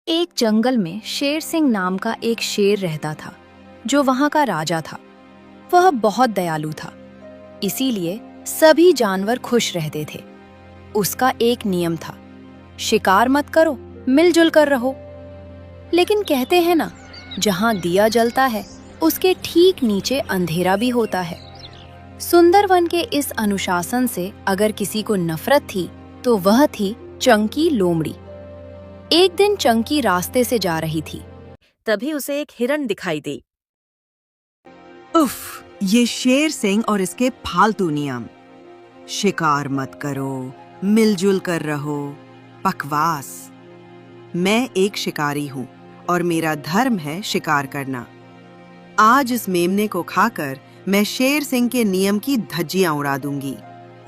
एक जंगल में शेर सिंह नाम का एक शेर रहता था जो वहां का राजा था। वह बहुत दयालु था, इसीलिए सभी जानवर खुश रहते थे। उसका एक नियम था, शिकार मत करो, मिलजुल कर रहो। लेकिन कहते हैं ना, जहां दिया जलता है उसके ठीक नीचे अंधेरा भी होता है। सुंदरवन के इस अनुशासन से अगर किसी को नफरत थी तो वह थी चंकी लोमड़ी। एक दिन चंकी रास्ते से जा रही थी, तभी उसे एक हिरण दिखाई दी। उफ, ये शेर सिंह और इसके फालतू नियम। शिकार मत करो, मिलजुल कर रहो, बकवास। मैं एक शिकारी हूँ और मेरा धर्म है शिकार करना। आज इस मेमने को खाकर मैं शेर सिंह के नियम की धज्जियां उड़ा दूंगी।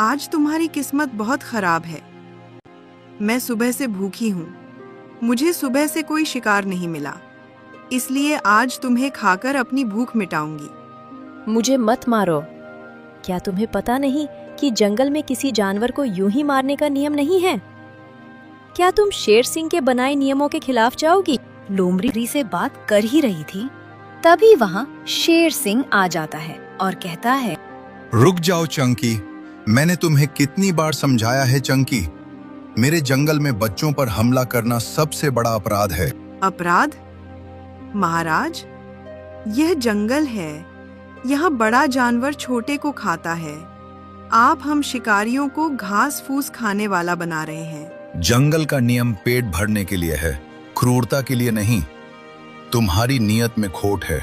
आज तुम्हारी किस्मत बहुत खराब है। मैं सुबह से भूखी हूँ, मुझे सुबह से कोई शिकार नहीं मिला, इसलिए आज तुम्हें खाकर अपनी भूख मिटाऊंगी। मुझे मत मारो। क्या तुम्हें पता नहीं कि जंगल में किसी जानवर को यूं ही मारने का नियम नहीं है? क्या तुम शेर सिंह के बनाए नियमों के खिलाफ जाओगी? लोमड़ी से बात कर ही रही थी, तभी वहां शेर सिंह आ जाता है और कहता है, रुक जाओ चंकी, मैंने तुम्हें कितनी बार समझाया है चंकी, मेरे जंगल में बच्चों पर हमला करना सबसे बड़ा अपराध है। अपराध? महाराज, यह जंगल है, यहाँ बड़ा जानवर छोटे को खाता है। आप हम शिकारियों को घास फूस खाने वाला बना रहे हैं। जंगल का नियम पेट भरने के लिए है, क्रूरता के लिए नहीं। तुम्हारी नियत में खोट है।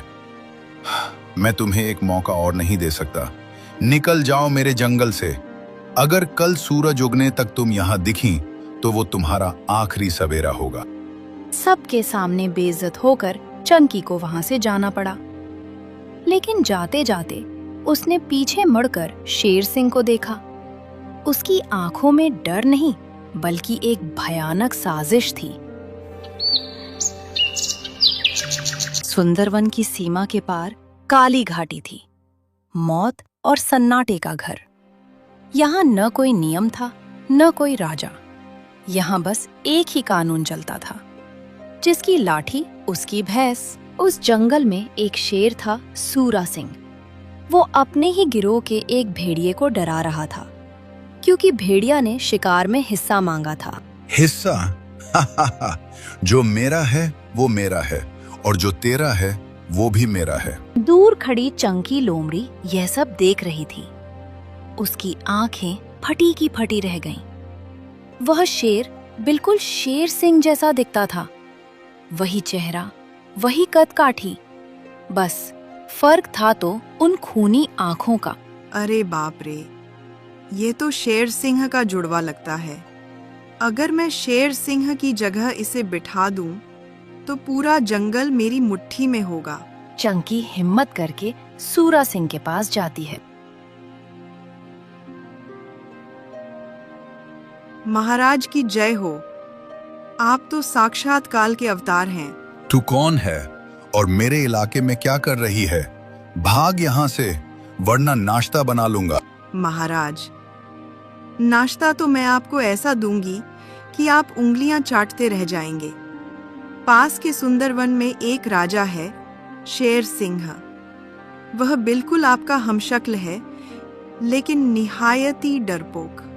मैं तुम्हें एक मौका और नहीं दे सकता। निकल जाओ मेरे जंगल से। अगर कल सूरज उगने तक तुम यहाँ दिखी तो वो तुम्हारा आखिरी सवेरा होगा। सबके सामने बेइज्जत होकर चंकी को वहां से जाना पड़ा। लेकिन जाते जाते उसने पीछे मुड़कर शेर सिंह को देखा। उसकी आंखों में डर नहीं बल्कि एक भयानक साजिश थी। सुंदरवन की सीमा के पार काली घाटी थी, मौत और सन्नाटे का घर। यहाँ न कोई नियम था, न कोई राजा। यहाँ बस एक ही कानून चलता था, जिसकी लाठी उसकी भैंस। उस जंगल में एक शेर था, सूरा सिंह। वो अपने ही गिरोह के एक भेड़िए को डरा रहा था, क्योंकि भेड़िया ने शिकार में हिस्सा मांगा था। हिस्सा? जो मेरा है वो मेरा है, और जो तेरा है वो भी मेरा है। दूर खड़ी चंकी लोमड़ी यह सब देख रही थी। उसकी आंखें फटी की फटी रह गईं। वह शेर बिल्कुल शेर सिंह जैसा दिखता था। वही चेहरा, वही कद काठी, बस फर्क था तो उन खूनी आंखों का। अरे बाप रे, ये तो शेर सिंह का जुड़वा लगता है। अगर मैं शेर सिंह की जगह इसे बिठा दूं, तो पूरा जंगल मेरी मुट्ठी में होगा। चंकी हिम्मत करके सूरा सिंह के पास जाती है। महाराज की जय हो। आप तो साक्षात काल के अवतार हैं। तू कौन है और मेरे इलाके में क्या कर रही है? भाग यहाँ से, वरना नाश्ता बना लूंगा। महाराज, नाश्ता तो मैं आपको ऐसा दूंगी कि आप उंगलियां चाटते रह जाएंगे। पास के सुंदरवन में एक राजा है, शेर सिंह। वह बिल्कुल आपका हमशक्ल है, लेकिन निहायती डरपोक।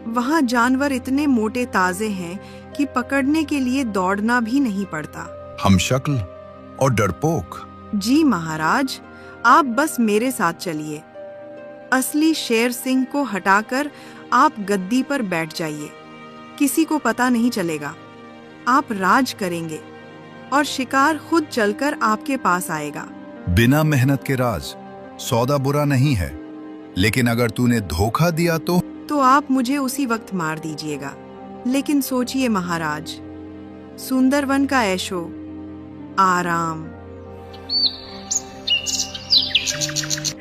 वहां जानवर इतने मोटे ताजे हैं कि पकड़ने के लिए दौड़ना भी नहीं पड़ता। हमशक्ल और डरपोक? जी महाराज, आप बस मेरे साथ चलिए। असली शेर सिंह को हटाकर आप गद्दी पर बैठ जाइए। किसी को पता नहीं चलेगा। आप राज करेंगे और शिकार खुद चलकर आपके पास आएगा। बिना मेहनत के राज, सौदा बुरा नहीं है, लेकिन अगर तूने धोखा दिया तो आप मुझे उसी वक्त मार दीजिएगा। लेकिन सोचिए महाराज, सुंदरवन का ऐशो आराम।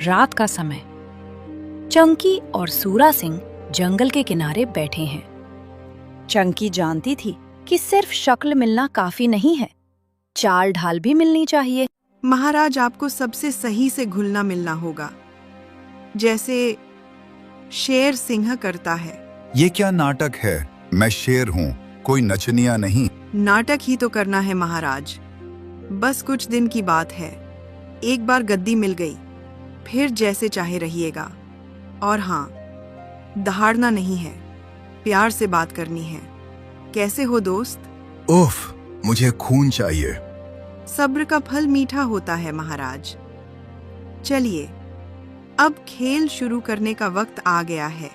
रात का समय। चंकी और सूरा सिंह जंगल के किनारे बैठे हैं। चंकी जानती थी कि सिर्फ शक्ल मिलना काफी नहीं है, चाल ढाल भी मिलनी चाहिए। महाराज, आपको सबसे सही से घुलना मिलना होगा, जैसे शेर सिंह करता है। ये क्या नाटक है? मैं शेर हूँ, कोई नचनिया नहीं। नाटक ही तो करना है महाराज। बस कुछ दिन की बात है। एक बार गद्दी मिल गई, फिर जैसे चाहे रहिएगा। और हाँ, दहाड़ना नहीं है, प्यार से बात करनी है। कैसे हो दोस्त? उफ, मुझे खून चाहिए। सब्र का फल मीठा होता है महाराज। चलिए, अब खेल शुरू करने का वक्त आ गया है।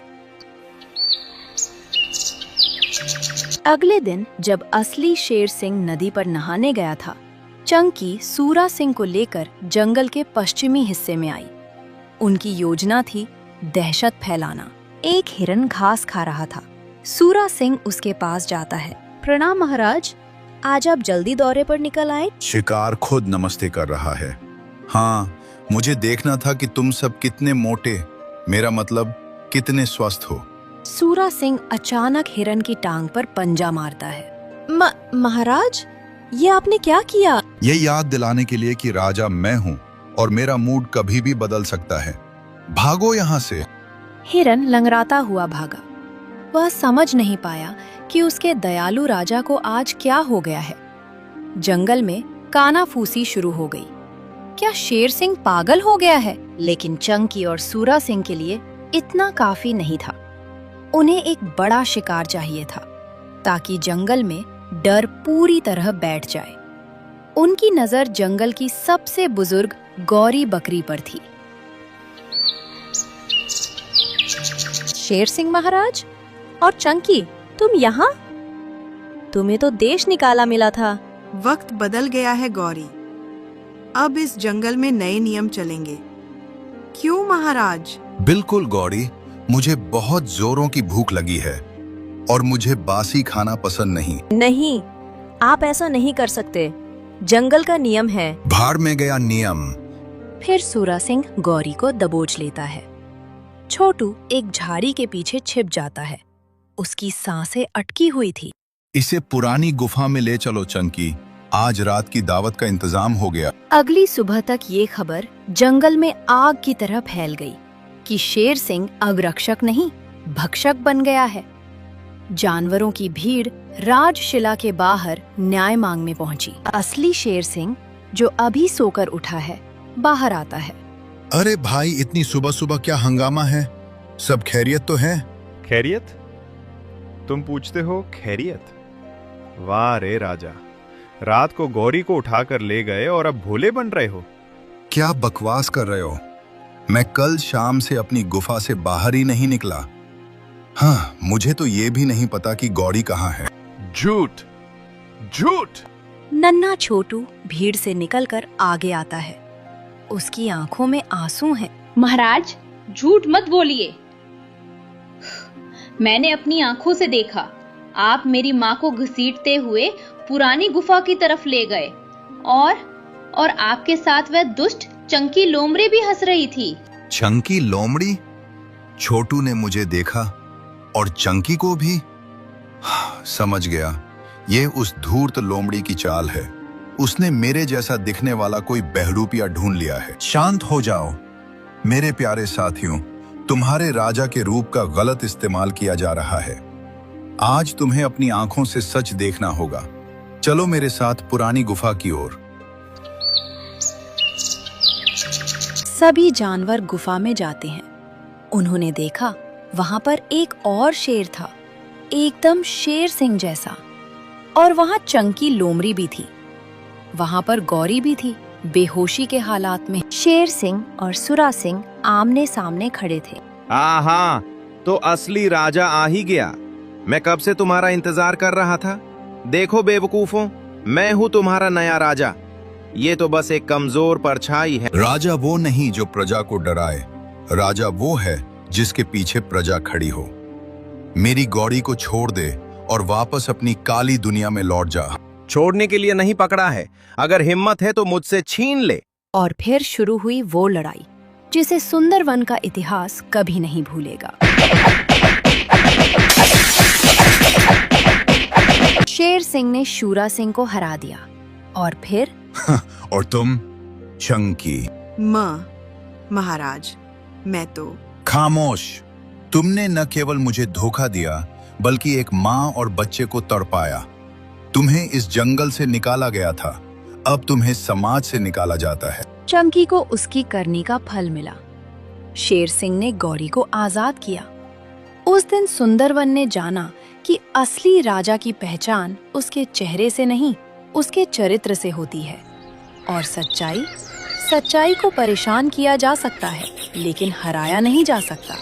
अगले दिन जब असली शेर सिंह नदी पर नहाने गया था, चंकी सूरा सिंह को लेकर जंगल के पश्चिमी हिस्से में आई। उनकी योजना थी दहशत फैलाना। एक हिरन घास खा रहा था। सूरा सिंह उसके पास जाता है। प्रणाम महाराज, आज आप जल्दी दौरे पर निकल आए। शिकार खुद नमस्ते कर रहा है। हाँ, मुझे देखना था कि तुम सब कितने मोटे, मेरा मतलब कितने स्वस्थ हो। सूरा सिंह अचानक हिरन की टांग पर पंजा मारता है। महाराज, ये आपने क्या किया? ये याद दिलाने के लिए कि राजा मैं हूँ और मेरा मूड कभी भी बदल सकता है। भागो यहाँ से। हिरन लंगड़ाता हुआ भागा। वह समझ नहीं पाया कि उसके दयालु राजा को आज क्या हो गया है। जंगल में कानाफूसी शुरू हो गई। क्या शेर सिंह पागल हो गया है? लेकिन चंकी और सूरा सिंह के लिए इतना काफी नहीं था। उन्हें एक बड़ा शिकार चाहिए था ताकि जंगल में डर पूरी तरह बैठ जाए। उनकी नजर जंगल की सबसे बुजुर्ग गौरी बकरी पर थी। शेर सिंह महाराज और चंकी, तुम यहाँ? तुम्हें तो देश निकाला मिला था। वक्त बदल गया है गौरी। अब इस जंगल में नए नियम चलेंगे। क्यों महाराज? बिल्कुल गौरी, मुझे बहुत जोरों की भूख लगी है और मुझे बासी खाना पसंद नहीं। नहीं, आप ऐसा नहीं कर सकते। जंगल का नियम है। भाड़ में गया नियम। फिर सूरा सिंह गौरी को दबोच लेता है। छोटू एक झाड़ी के पीछे छिप जाता है। उसकी सांसें अटकी हुई थी। इसे पुरानी गुफा में ले चलो चंकी, आज रात की दावत का इंतजाम हो गया। अगली सुबह तक ये खबर जंगल में आग की तरह फैल गई कि शेर सिंह अब रक्षक नहीं, भक्षक बन गया है। जानवरों की भीड़ राजशिला के बाहर न्याय मांगने पहुंची। असली शेर सिंह, जो अभी सोकर उठा है, बाहर आता है। अरे भाई, इतनी सुबह सुबह क्या हंगामा है? सब खैरियत तो है? खैरियत? तुम पूछते हो खैरियत? वाह रे राजा, रात को गौरी को उठाकर ले गए और अब भोले बन रहे हो। क्या बकवास कर रहे हो? मैं कल शाम से अपनी गुफा से बाहर ही नहीं निकला। हाँ, मुझे तो ये भी नहीं पता कि गौरी कहाँ है। झूठ, झूठ। नन्हा छोटू भीड़ से निकलकर आगे आता है। उसकी आंखों में आंसू हैं। महाराज, झूठ मत बोलिए। मैंने अपनी आंखों से देखा। आप मेरी माँ को घसीटते हुए पुरानी गुफा की तरफ ले गए और आपके साथ वह दुष्ट चंकी लोमड़ी भी हंस रही थी। चंकी लोमड़ी? छोटू ने मुझे देखा और चंकी को भी? समझ गया, ये उस धूर्त लोमड़ी की चाल है। उसने मेरे जैसा दिखने वाला कोई बहरूपिया ढूंढ लिया है। शांत हो जाओ मेरे प्यारे साथियों, तुम्हारे राजा के रूप का गलत इस्तेमाल किया जा रहा है। आज तुम्हें अपनी आंखों से सच देखना होगा। चलो मेरे साथ पुरानी गुफा की ओर। सभी जानवर गुफा में जाते हैं। उन्होंने देखा वहां पर एक और शेर था, एकदम शेर सिंह जैसा। और वहां चंकी लोमड़ी भी थी। वहां पर गौरी भी थी, बेहोशी के हालात में। शेर सिंह और सुरा सिंह आमने सामने खड़े थे। हाँ, तो असली राजा आ ही गया। मैं कब से तुम्हारा इंतजार कर रहा था। देखो बेवकूफों, मैं हूँ तुम्हारा नया राजा। ये तो बस एक कमजोर परछाई है। राजा वो नहीं जो प्रजा को डराए, राजा वो है जिसके पीछे प्रजा खड़ी हो। मेरी गौरी को छोड़ दे और वापस अपनी काली दुनिया में लौट जा। छोड़ने के लिए नहीं पकड़ा है, अगर हिम्मत है तो मुझसे छीन ले। और फिर शुरू हुई वो लड़ाई जिसे सुंदरवन का इतिहास कभी नहीं भूलेगा। शेर सिंह ने शूरा सिंह को हरा दिया और फिर और तुम चंकी? महाराज, मैं तो खामोश। तुमने न केवल मुझे धोखा दिया बल्कि एक माँ और बच्चे को तड़पाया। तुम्हें इस जंगल से निकाला गया था, अब तुम्हें समाज से निकाला जाता है। चंकी को उसकी करनी का फल मिला। शेर सिंह ने गौरी को आजाद किया। उस दिन सुंदरवन ने जाना कि असली राजा की पहचान उसके चेहरे से नहीं, उसके चरित्र से होती है। और सच्चाई को परेशान किया जा सकता है, लेकिन हराया नहीं जा सकता।